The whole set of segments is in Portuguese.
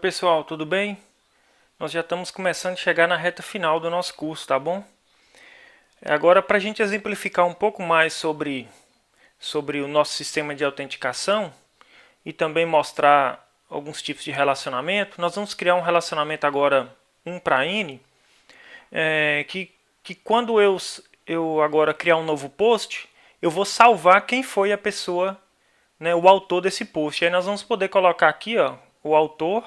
Oi pessoal, tudo bem? Nós já estamos começando a chegar na reta final do nosso curso, tá bom? Agora, para a gente exemplificar um pouco mais sobre o nosso sistema de autenticação e também mostrar alguns tipos de relacionamento, nós vamos criar um relacionamento agora um para N, que quando eu agora criar um novo post, eu vou salvar quem foi a pessoa, né, o autor desse post. Aí nós vamos poder colocar aqui, ó, o autor,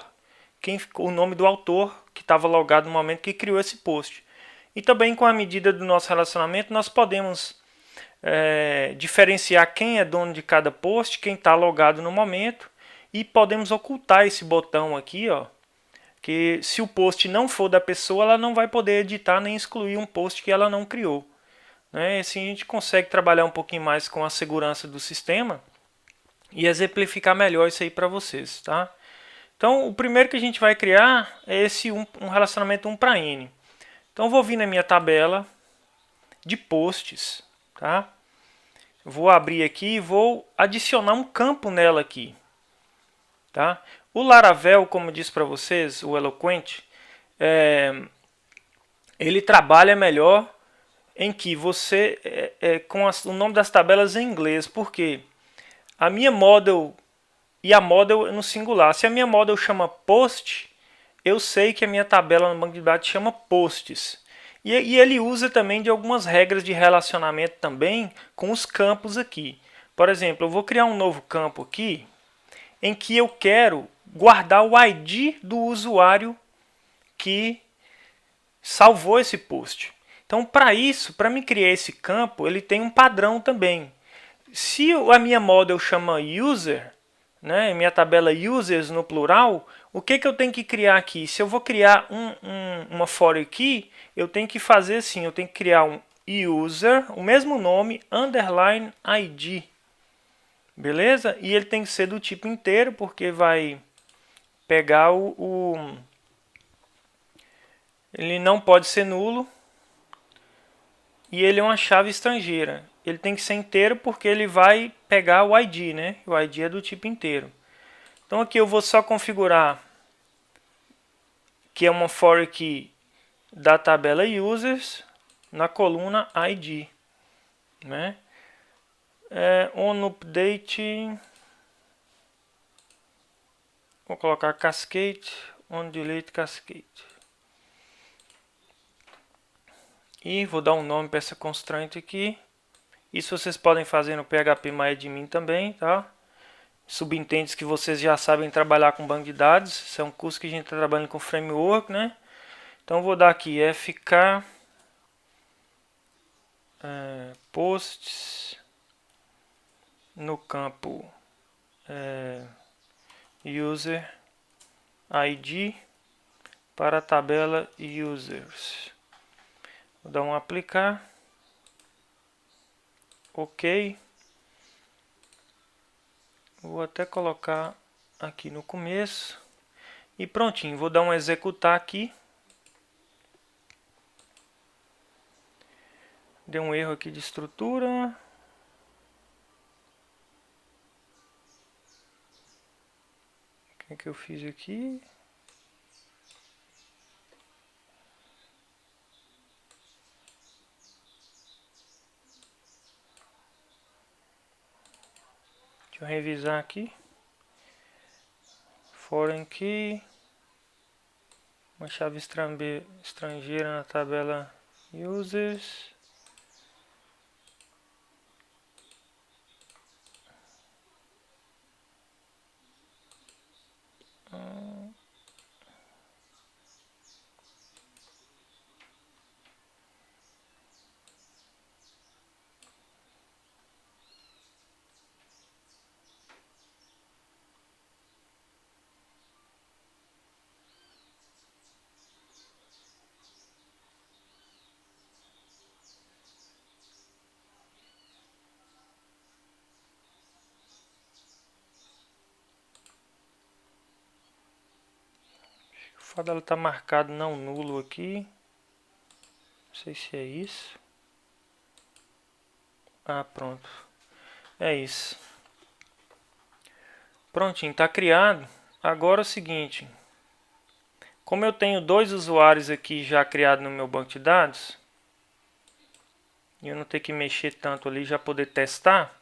o nome do autor que estava logado no momento que criou esse post. E também com a medida do nosso relacionamento nós podemos diferenciar quem é dono de cada post, quem está logado no momento, e podemos ocultar esse botão aqui, ó, que se o post não for da pessoa, ela não vai poder editar nem excluir um post que ela não criou. Né? Assim a gente consegue trabalhar um pouquinho mais com a segurança do sistema e exemplificar melhor isso aí para vocês, tá? Então, o primeiro que a gente vai criar é esse um relacionamento 1 para N. Então, eu vou vir na minha tabela de posts, tá? Vou abrir aqui e vou adicionar um campo nela aqui, tá? O Laravel, como eu disse para vocês, o Eloquent, ele trabalha melhor em que você com o nome das tabelas em inglês, porque a minha model e a model no singular. Se a minha model chama post, eu sei que a minha tabela no banco de dados chama posts. E ele usa também de algumas regras de relacionamento também com os campos aqui. Por exemplo, eu vou criar um novo campo aqui em que eu quero guardar o ID do usuário que salvou esse post. Então, para isso, para me criar esse campo, ele tem um padrão também. Se a minha model chama user, né, minha tabela users no plural, o que eu tenho que criar aqui? Se eu vou criar uma for key, eu tenho que fazer assim, eu tenho que criar um user, o mesmo nome, underline id. Beleza? E ele tem que ser do tipo inteiro, porque vai pegar ele não pode ser nulo, e ele é uma chave estrangeira. Ele tem que ser inteiro porque ele vai pegar o ID, né? O ID é do tipo inteiro. Então aqui eu vou só configurar que é uma for key da tabela users na coluna ID, né? On update, vou colocar cascade, on delete cascade. E vou dar um nome para essa constraint aqui. Isso vocês podem fazer no PHP MyAdmin também, tá? Subentende que vocês já sabem trabalhar com banco de dados. Isso é um curso que a gente está trabalhando com framework, né? Então vou dar aqui fk posts no campo user id para a tabela users. Vou dar um aplicar. Ok. Vou até colocar aqui no começo. E prontinho. Vou dar um executar aqui. Deu um erro aqui de estrutura. O que eu fiz aqui? Deixa eu revisar aqui. Foreign key. Uma chave estrangeira na tabela users. O fato dela estar marcado não nulo aqui. Não sei se é isso. Ah, pronto. É isso. Prontinho, está criado. Agora é o seguinte. Como eu tenho dois usuários aqui já criados no meu banco de dados, e eu não tenho que mexer tanto ali, já poder testar,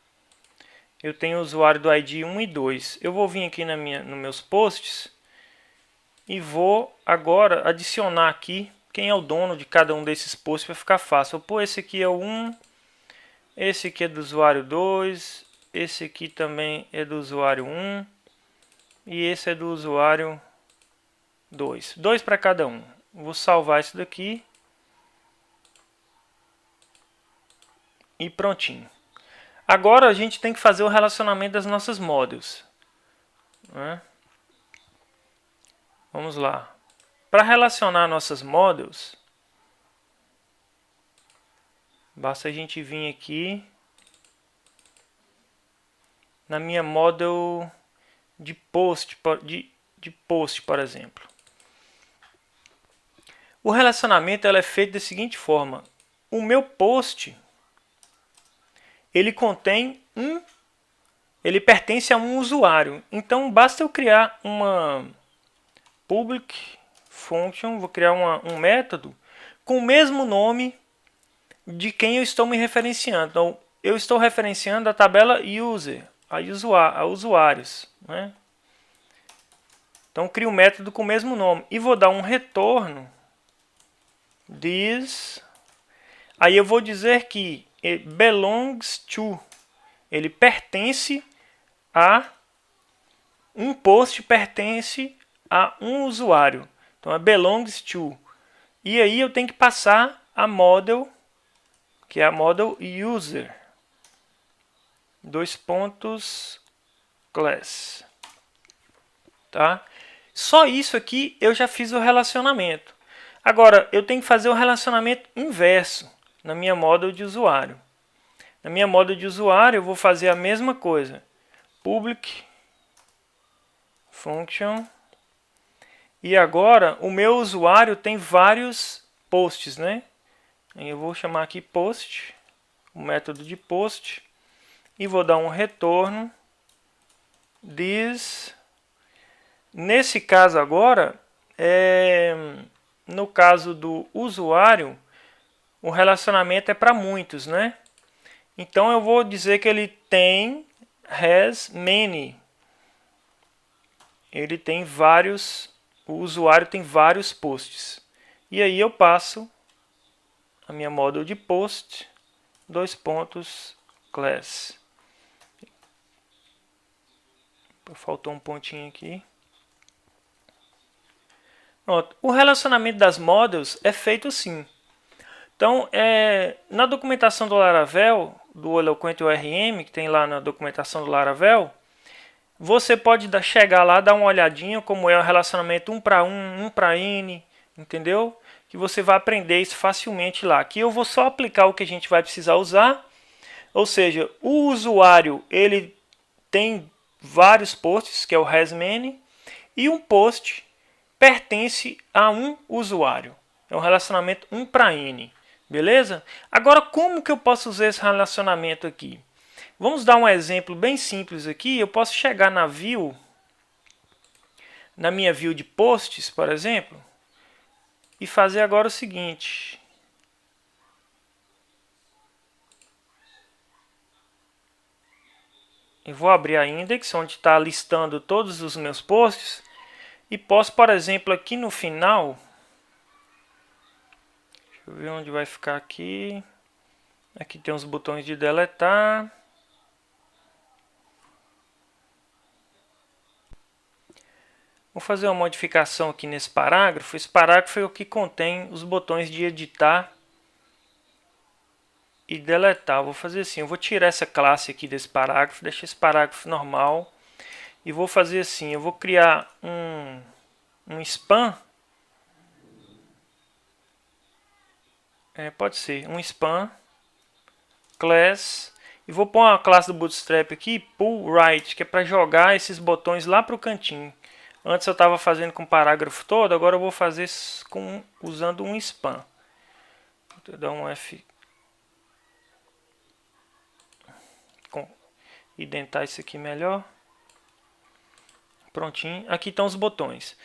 eu tenho o usuário do ID 1 e 2. Eu vou vir aqui nos meus posts e vou agora adicionar aqui quem é o dono de cada um desses posts para ficar fácil. Pô, esse aqui é o 1, esse aqui é do usuário 2, esse aqui também é do usuário 1 e esse é do usuário 2. Dois para cada um. Vou salvar isso daqui e prontinho. Agora a gente tem que fazer o relacionamento das nossas models, né? Vamos lá. Para relacionar nossas models, basta a gente vir aqui na minha model de post, por exemplo. O relacionamento ela é feito da seguinte forma. O meu post, ele pertence a um usuário. Então basta eu criar uma public function, vou criar um método com o mesmo nome de quem eu estou me referenciando. Então eu estou referenciando a tabela user, a usuários, né? Então crio um método com o mesmo nome e vou dar um retorno this. Aí eu vou dizer que belongs to, ele pertence a um post, pertence a um usuário. Então é belongs to. E aí eu tenho que passar a model, que é a model user. Dois pontos class. Tá? Só isso aqui eu já fiz o relacionamento. Agora eu tenho que fazer o relacionamento inverso na minha model de usuário. Na minha model de usuário eu vou fazer a mesma coisa. Public function. E agora o meu usuário tem vários posts, né? Eu vou chamar aqui post, o método de post, e vou dar um retorno this. Nesse caso agora, no caso do usuário, o relacionamento é para muitos, né? Então eu vou dizer que ele has many. Ele tem vários, o usuário tem vários posts. E aí eu passo a minha model de post, dois pontos class. Faltou um pontinho aqui. Pronto. O relacionamento das models é feito assim. Então, na documentação do Laravel, do Eloquent ORM, que tem lá na documentação do Laravel, você pode chegar lá, dar uma olhadinha como é o relacionamento 1 para 1, 1 para N, entendeu? Que você vai aprender isso facilmente lá. Aqui eu vou só aplicar o que a gente vai precisar usar. Ou seja, o usuário ele tem vários posts, que é o has many, e um post pertence a um usuário. É um relacionamento 1 para N. Beleza? Agora, como que eu posso usar esse relacionamento aqui? Vamos dar um exemplo bem simples aqui. Eu posso chegar na view, na minha view de posts, por exemplo, e fazer agora o seguinte. Eu vou abrir a index, onde está listando todos os meus posts, e posso, por exemplo, aqui no final, deixa eu ver onde vai ficar aqui. Aqui tem os botões de deletar. Vou fazer uma modificação aqui nesse parágrafo. Esse parágrafo é o que contém os botões de editar e deletar. Vou fazer assim, eu vou tirar essa classe aqui desse parágrafo, deixar esse parágrafo normal. E vou fazer assim, eu vou criar um span. Pode ser, um span class. E vou pôr uma classe do Bootstrap aqui, pull right, que é para jogar esses botões lá para o cantinho. Antes eu estava fazendo com o parágrafo todo, agora eu vou fazer usando um span. Vou dar um F. Identar isso aqui melhor. Prontinho. Aqui estão os botões.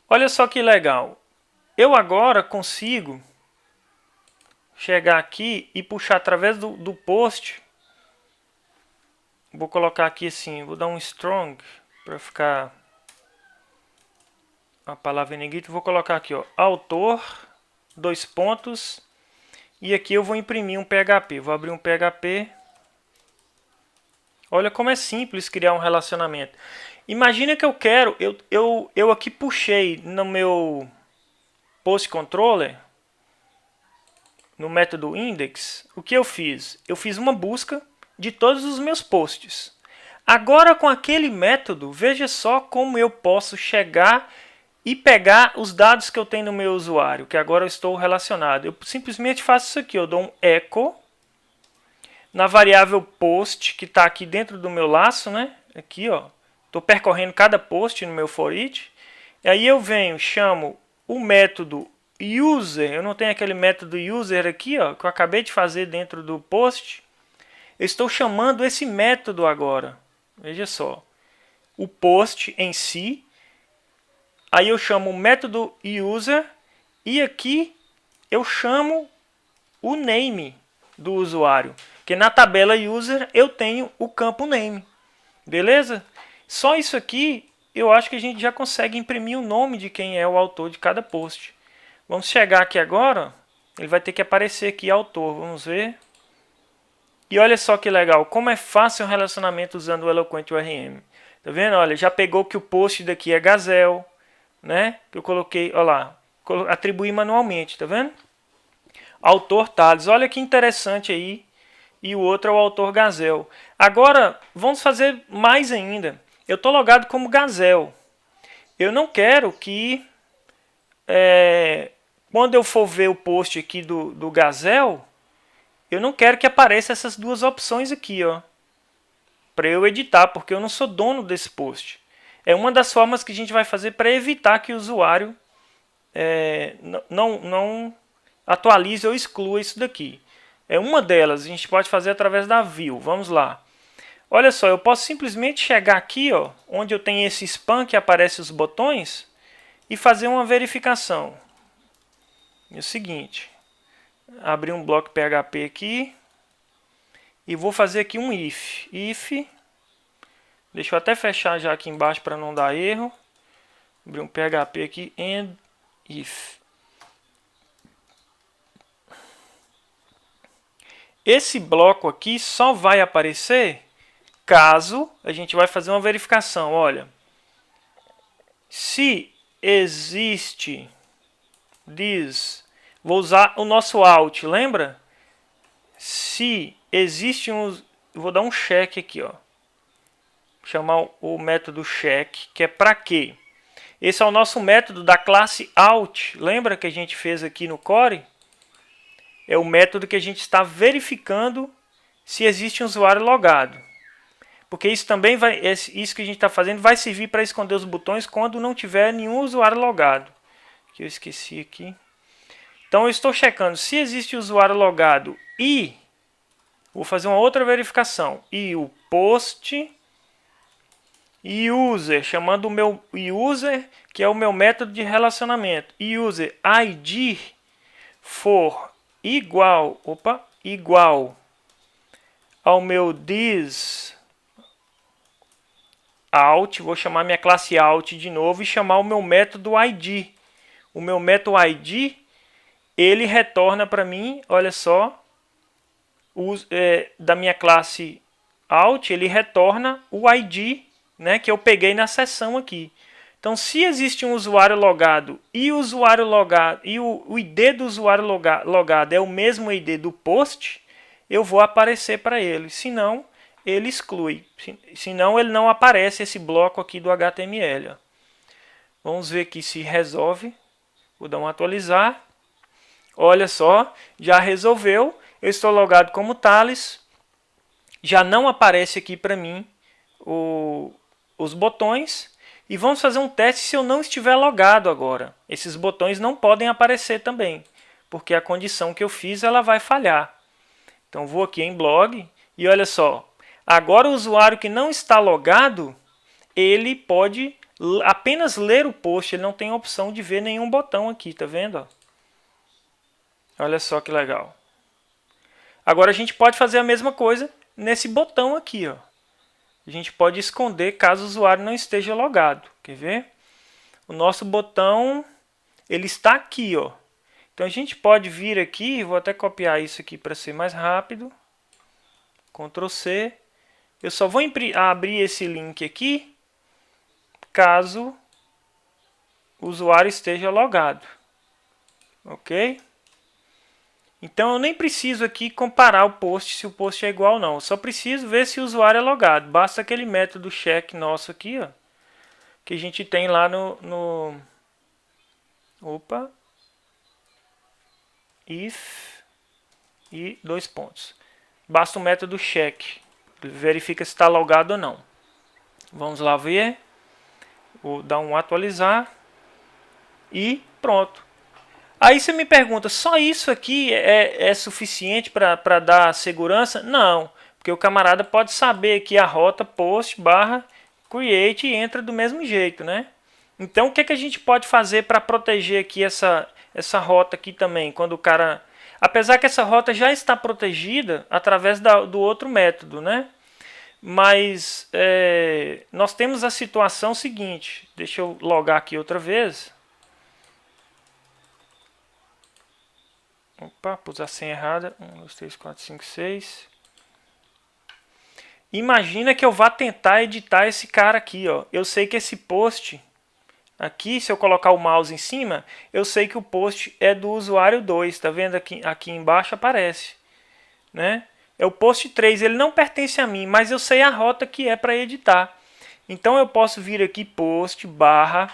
Olha só que legal. Eu agora consigo chegar aqui e puxar através do post. Vou colocar aqui assim, vou dar um strong para ficar a palavra em negrito. Vou colocar aqui, ó, autor, dois pontos, e aqui eu vou imprimir um PHP. Vou abrir um PHP. Olha como é simples criar um relacionamento. Imagina que eu quero, eu aqui puxei no meu post controller, no método index, o que eu fiz? Eu fiz uma busca de todos os meus posts. Agora com aquele método, veja só como eu posso chegar e pegar os dados que eu tenho no meu usuário, que agora eu estou relacionado. Eu simplesmente faço isso aqui, eu dou um echo na variável post, que está aqui dentro do meu laço, né? Aqui, ó. Estou percorrendo cada post no meu for each. E aí eu venho, chamo o método user. Eu não tenho aquele método user aqui, ó, que eu acabei de fazer dentro do post. Eu estou chamando esse método agora. Veja só. O post em si. Aí eu chamo o método user. E aqui eu chamo o name do usuário. Porque na tabela user eu tenho o campo name. Beleza? Só isso aqui eu acho que a gente já consegue imprimir o nome de quem é o autor de cada post. Vamos chegar aqui agora. Ele vai ter que aparecer aqui autor. Vamos ver. E olha só que legal. Como é fácil o relacionamento usando o Eloquent URM. Tá vendo? Olha, já pegou que o post daqui é Gazelle, né? Que eu coloquei, olha lá. Atribuí manualmente, tá vendo? Autor Thales. Olha que interessante aí. E o outro é o autor Gazelle. Agora, vamos fazer mais ainda. Eu estou logado como Gazelle. Eu não quero que, quando eu for ver o post aqui do Gazelle, eu não quero que apareça essas duas opções aqui, ó, para eu editar, porque eu não sou dono desse post. É uma das formas que a gente vai fazer para evitar que o usuário não atualize ou exclua isso daqui. É uma delas, a gente pode fazer através da view. Vamos lá. Olha só, eu posso simplesmente chegar aqui, ó, onde eu tenho esse spam que aparece os botões, e fazer uma verificação. É o seguinte, abrir um bloco PHP aqui, e vou fazer aqui um if. If, deixa eu até fechar já aqui embaixo para não dar erro. Abrir um PHP aqui, and if. Esse bloco aqui só vai aparecer caso a gente vai fazer uma verificação. Olha, se existe this, vou usar o nosso out, lembra? Se existe vou dar um check aqui, ó. Chamar o método check, que é para quê? Esse é o nosso método da classe out. Lembra que a gente fez aqui no core? É o método que a gente está verificando se existe um usuário logado. Porque isso também vai, isso que a gente está fazendo vai servir para esconder os botões quando não tiver nenhum usuário logado. Que eu esqueci aqui. Então eu estou checando se existe usuário logado e vou fazer uma outra verificação. E o post user, chamando o meu user, que é o meu método de relacionamento. User ID for igual ao meu this out, vou chamar minha classe out de novo e chamar o meu método ID. O meu método ID, ele retorna para mim, olha só, da minha classe out, ele retorna o ID, né, que eu peguei na seção aqui. Então, se existe um usuário logado e o usuário logado e o ID do usuário logado é o mesmo ID do post, eu vou aparecer para ele. Senão, ele exclui. Senão, ele não aparece esse bloco aqui do HTML. Ó. Vamos ver aqui se resolve. Vou dar um atualizar. Olha só, já resolveu. Eu estou logado como Thales. Já não aparece aqui para mim os botões. E vamos fazer um teste se eu não estiver logado agora. Esses botões não podem aparecer também, porque a condição que eu fiz ela vai falhar. Então vou aqui em blog e olha só. Agora o usuário que não está logado, ele pode apenas ler o post, ele não tem a opção de ver nenhum botão aqui, tá vendo? Olha só que legal. Agora a gente pode fazer a mesma coisa nesse botão aqui, ó. A gente pode esconder caso o usuário não esteja logado. Quer ver? O nosso botão, ele está aqui, ó. Então a gente pode vir aqui, vou até copiar isso aqui para ser mais rápido. Ctrl C. Eu só vou abrir esse link aqui caso o usuário esteja logado. Ok? Então eu nem preciso aqui comparar o post, se o post é igual ou não. Eu só preciso ver se o usuário é logado. Basta aquele método check nosso aqui, ó, que a gente tem lá opa, if e dois pontos. Basta o método check. Ele verifica se está logado ou não. Vamos lá ver. Vou dar um atualizar. E pronto. Aí você me pergunta, só isso aqui é suficiente para dar segurança? Não, porque o camarada pode saber que a rota post barra create entra do mesmo jeito, né? Então o que, é que a gente pode fazer para proteger aqui essa rota aqui também? Quando o cara, apesar que essa rota já está protegida através do outro método, né? Mas nós temos a situação seguinte, deixa eu logar aqui outra vez. Opa, pus a senha errada. 1, 2, 3, 4, 5, 6. Imagina que eu vá tentar editar esse cara aqui, ó. Eu sei que esse post aqui, se eu colocar o mouse em cima, eu sei que o post é do usuário 2. Tá vendo aqui embaixo aparece, né? É o post 3, ele não pertence a mim, mas eu sei a rota que é para editar. Então eu posso vir aqui post barra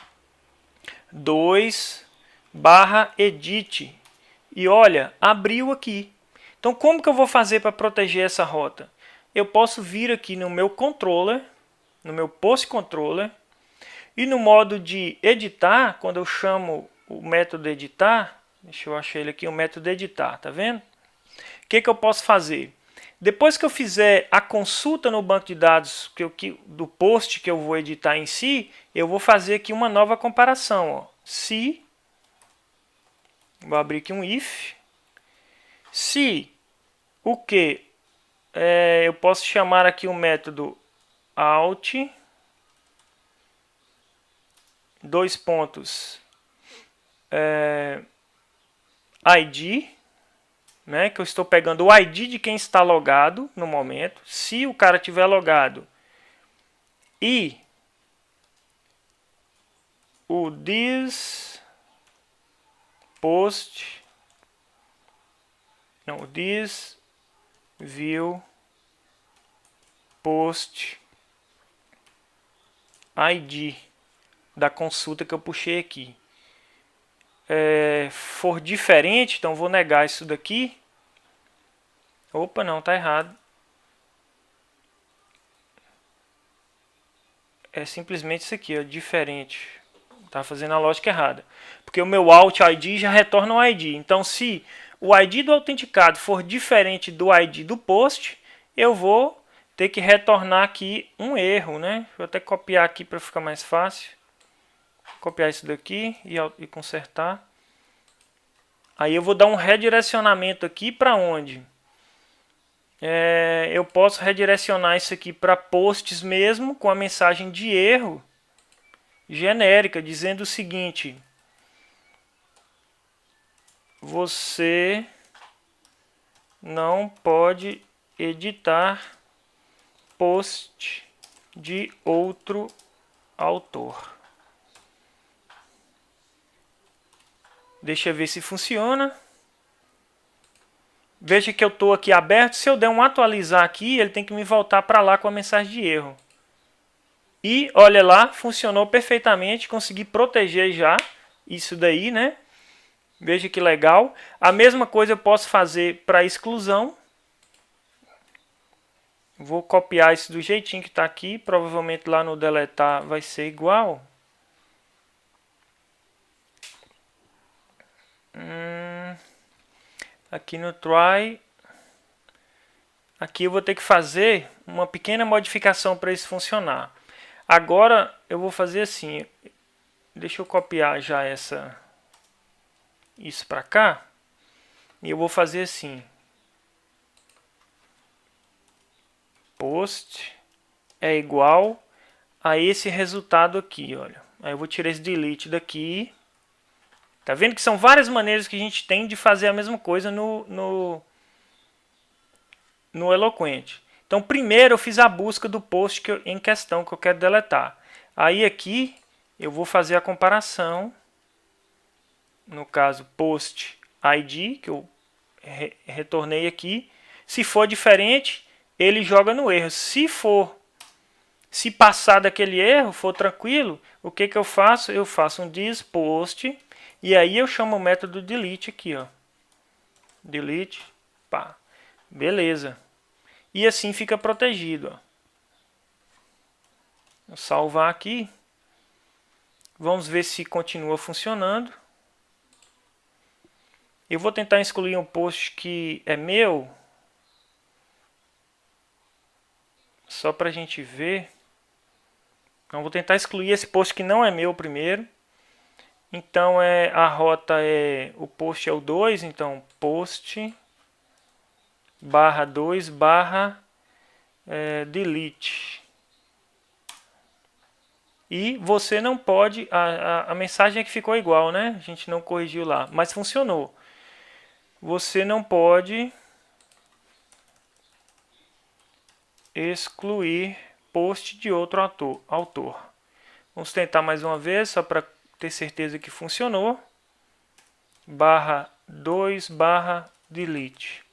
2 barra edit. E olha, abriu aqui. Então como que eu vou fazer para proteger essa rota? Eu posso vir aqui no meu controller, no meu post controller, e no modo de editar, quando eu chamo o método editar, deixa eu achar ele aqui, o método editar, tá vendo? O que eu posso fazer? Depois que eu fizer a consulta no banco de dados do post que eu vou editar em si, eu vou fazer aqui uma nova comparação. Ó. Se, vou abrir aqui um if, se o que eu posso chamar aqui o método alt, dois pontos, id, né, que eu estou pegando o id de quem está logado no momento. Se o cara tiver logado e o this post, não, this view post id da consulta que eu puxei aqui for diferente, então vou negar isso daqui. Opa, não, tá errado. É simplesmente isso aqui, ó, diferente. Tá fazendo a lógica errada. Porque o meu alt id já retorna o id. Então, se o id do autenticado for diferente do id do post, eu vou ter que retornar aqui um erro, né? Vou até copiar aqui para ficar mais fácil. Copiar isso daqui e consertar. Aí eu vou dar um redirecionamento aqui para onde? Eu posso redirecionar isso aqui para posts mesmo, com a mensagem de erro genérica, dizendo o seguinte: você não pode editar post de outro autor. Deixa eu ver se funciona. Veja que eu estou aqui aberto. Se eu der um atualizar aqui, ele tem que me voltar para lá com a mensagem de erro. E olha lá, funcionou perfeitamente. Consegui proteger já isso daí, né? Veja que legal. A mesma coisa eu posso fazer para exclusão. Vou copiar isso do jeitinho que está aqui. Provavelmente lá no deletar vai ser igual. Aqui no try. Aqui eu vou ter que fazer uma pequena modificação para isso funcionar. Agora eu vou fazer assim. Deixa eu copiar já isso para cá. E eu vou fazer assim. Post é igual a esse resultado aqui, olha. Aí eu vou tirar esse delete daqui. Tá vendo que são várias maneiras que a gente tem de fazer a mesma coisa no Eloquent. Então, primeiro eu fiz a busca do post em questão que eu quero deletar. Aí aqui eu vou fazer a comparação. No caso, post ID, que eu retornei aqui. Se for diferente, ele joga no erro. Se passar daquele erro, for tranquilo, o que eu faço? Eu faço um this post e aí eu chamo o método delete aqui, ó. Delete, pá. Beleza. E assim fica protegido, ó. Vou salvar aqui. Vamos ver se continua funcionando. Eu vou tentar excluir um post que é meu. Só para a gente ver. Então, vou tentar excluir esse post que não é meu primeiro. Então, a rota o post é o 2. Então, post barra 2 barra delete. E você não pode... A mensagem é que ficou igual, né? A gente não corrigiu lá, mas funcionou. Você não pode excluir post de outro autor. Vamos tentar mais uma vez, só para ter certeza que funcionou. Barra 2 barra delete.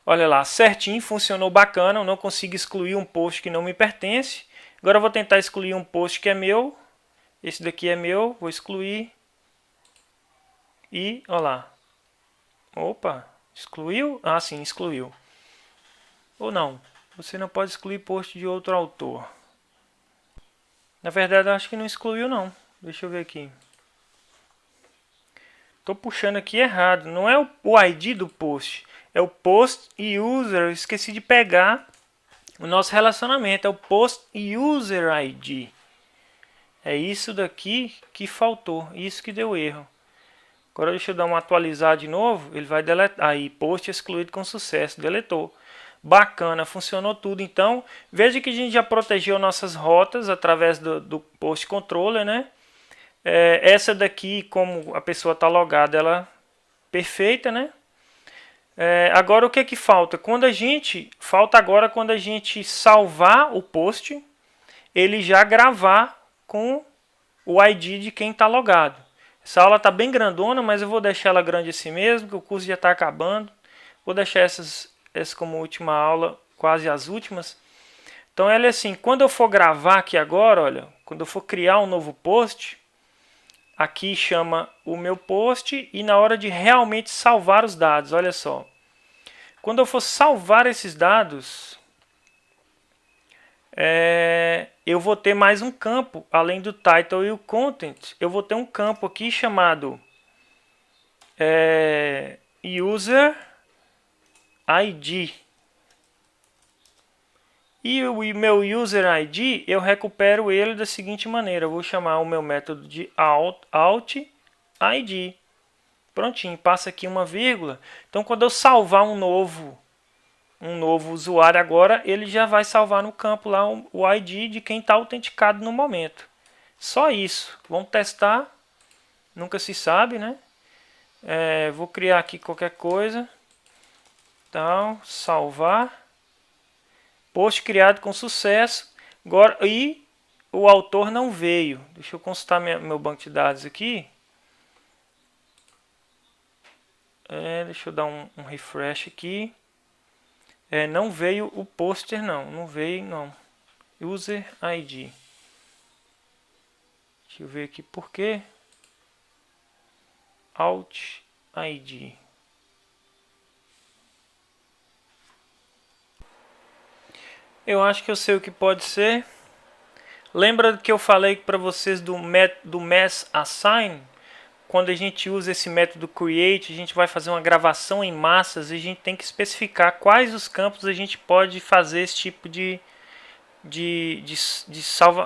Olha lá, certinho, funcionou bacana. Eu não consigo excluir um post que não me pertence. Agora eu vou tentar excluir um post que é meu. Esse daqui é meu, vou excluir. E, olha lá. Opa, excluiu? Ah, sim, excluiu. Ou não, você não pode excluir post de outro autor. Na verdade, eu acho que não excluiu não. Deixa eu ver aqui. Estou puxando aqui errado. Não é o ID do post. É o post user. Eu esqueci de pegar o nosso relacionamento. É o post user ID. É isso daqui que faltou. Isso que deu erro. Agora deixa eu dar uma atualizar de novo. Ele vai deletar. Aí, post excluído com sucesso. Deletou. Bacana, funcionou tudo. Então, veja que a gente já protegeu nossas rotas através do post controller, né? Essa daqui, como a pessoa está logada, ela é perfeita, né? Agora o que que falta? Falta agora quando a gente salvar o post, ele já gravar com o ID de quem está logado. Essa aula está bem grandona, mas eu vou deixar ela grande assim mesmo, que o curso já está acabando. Vou deixar essa como última aula, quase as últimas. Então ela é assim, quando eu for gravar aqui agora, olha, quando eu for criar um novo post, aqui chama o meu post e na hora de realmente salvar os dados, olha só. Quando eu for salvar esses dados, eu vou ter mais um campo, além do title e o content, eu vou ter um campo aqui chamado user ID. E o meu user ID, eu recupero ele da seguinte maneira. Eu vou chamar o meu método de alt ID. Prontinho, passa aqui uma vírgula. Então, quando eu salvar um novo usuário agora, ele já vai salvar no campo lá o ID de quem está autenticado no momento. Só isso. Vamos testar. Nunca se sabe, né? Vou criar aqui qualquer coisa. Então, salvar. Post criado com sucesso. Agora, e o autor não veio. Deixa eu consultar meu banco de dados aqui. Deixa eu dar um refresh aqui. Não veio o poster não. Não veio não. User ID. Deixa eu ver aqui por quê. Alt ID. Eu acho que eu sei o que pode ser. Lembra que eu falei para vocês do mass assign? Quando a gente usa esse método create, a gente vai fazer uma gravação em massas e a gente tem que especificar quais os campos a gente pode fazer esse tipo de de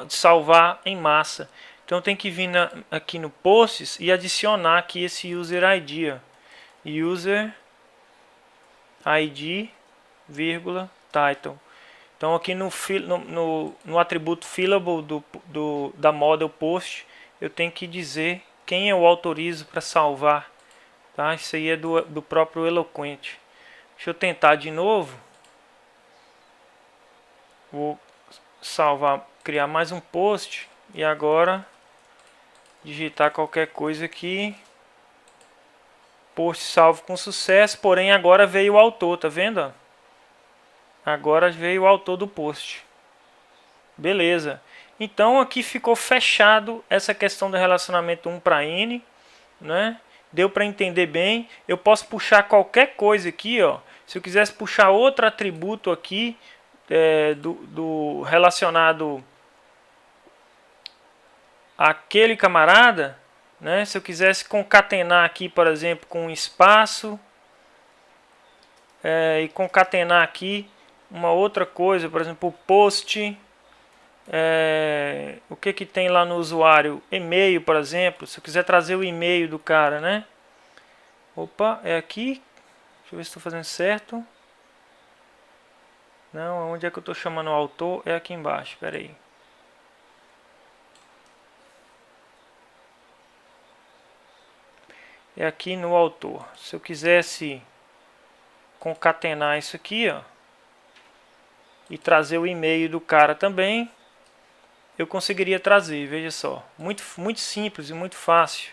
salvar em massa. Então tem que vir aqui no posts e adicionar aqui esse user ID, ó. User ID, vírgula, title. Então aqui no atributo fillable da model post, eu tenho que dizer quem eu autorizo para salvar. Tá? Isso aí é do próprio Eloquent. Deixa eu tentar de novo. Vou salvar, criar mais um post e agora digitar qualquer coisa aqui. Post salvo com sucesso, porém agora veio o autor, tá vendo? Agora veio o autor do post. Beleza. Então aqui ficou fechado essa questão do relacionamento 1 para N, né? Deu para entender bem. Eu posso puxar qualquer coisa aqui, ó. Se eu quisesse puxar outro atributo aqui do relacionado àquele camarada, né? Se eu quisesse concatenar aqui, por exemplo, com um espaço e concatenar aqui uma outra coisa, por exemplo, o post, o que tem lá no usuário? E-mail, por exemplo. Se eu quiser trazer o e-mail do cara, né? Opa, é aqui. Deixa eu ver se estou fazendo certo. Não, onde é que eu estou chamando o autor? É aqui embaixo, espera aí. É aqui no autor. Se eu quisesse concatenar isso aqui, ó, e trazer o e-mail do cara também, eu conseguiria trazer, veja só. Muito simples e muito fácil.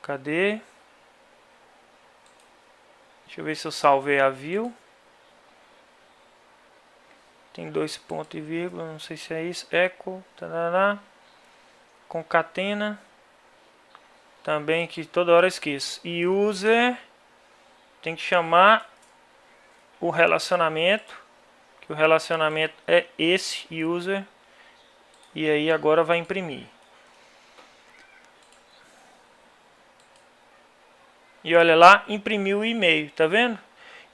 Cadê? Deixa eu ver se eu salvei a view. Tem 2 pontos e vírgula, não sei se é isso. Echo, tarará, concatena. Também que toda hora eu esqueço. E user, tem que chamar o relacionamento, que o relacionamento é esse user. E aí agora vai imprimir. E olha lá, imprimiu o e-mail, tá vendo?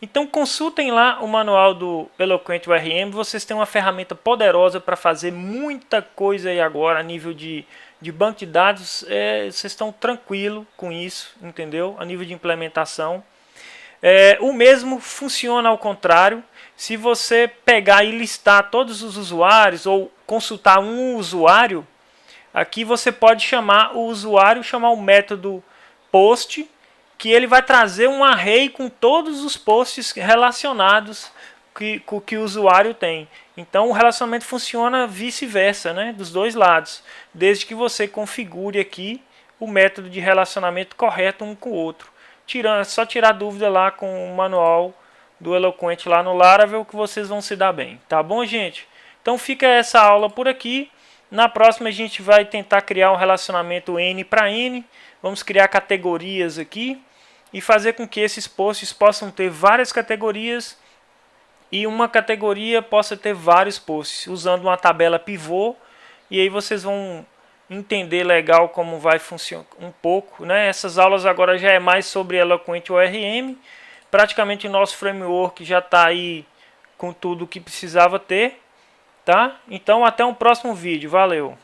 Então consultem lá o manual do Eloquent URM, vocês têm uma ferramenta poderosa para fazer muita coisa aí agora a nível de banco de dados. Vocês estão tranquilos com isso, entendeu? A nível de implementação. O mesmo funciona ao contrário. Se você pegar e listar todos os usuários ou consultar um usuário, aqui você pode chamar o usuário, chamar o método post, que ele vai trazer um array com todos os posts relacionados que o usuário tem. Então o relacionamento funciona vice-versa, né? Dos dois lados, desde que você configure aqui o método de relacionamento correto um com o outro. É só tirar dúvida lá com o manual do Eloquent lá no Laravel que vocês vão se dar bem. Tá bom, gente? Então fica essa aula por aqui. Na próxima a gente vai tentar criar um relacionamento N para N. Vamos criar categorias aqui e fazer com que esses posts possam ter várias categorias e uma categoria possa ter vários posts, usando uma tabela pivô. E aí vocês vão entender legal como vai funcionar um pouco, né? Essas aulas agora já é mais sobre Eloquent ORM. Praticamente o nosso framework já está aí com tudo que precisava ter, tá? Então até um próximo vídeo. Valeu!